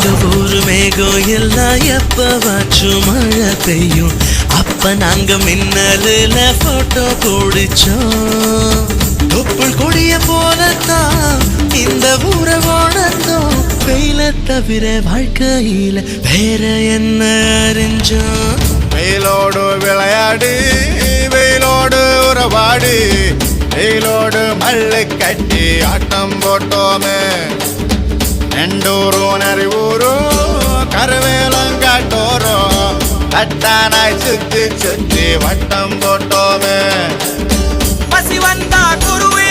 எங்க ஊரு மேகம் எல்லாம் எப்பவாச்சும் மழை பெய்யும். அப்ப நாங்க மின்னலுல போட்டோ பிடிச்சோம். தொப்புள் கொடிய போலத்தான் இந்த ஊரை வாழ்ந்தோம். வெயில தவிர வாழ்க்கையில வேற என்ன அறிஞ்சோம். வெயிலோடு விளையாடு, வெயிலோடு உறவாடு, வெயிலோடு மல்லு கட்டி ஆட்டம் போட்டோமே. நெண்டூரும் நரிவூரும் கருவேலங்காட்டோரும் கட்டானாய் சுத்தி சுத்தி வட்டம் போட்டோமே. பசி வந்தா குருவே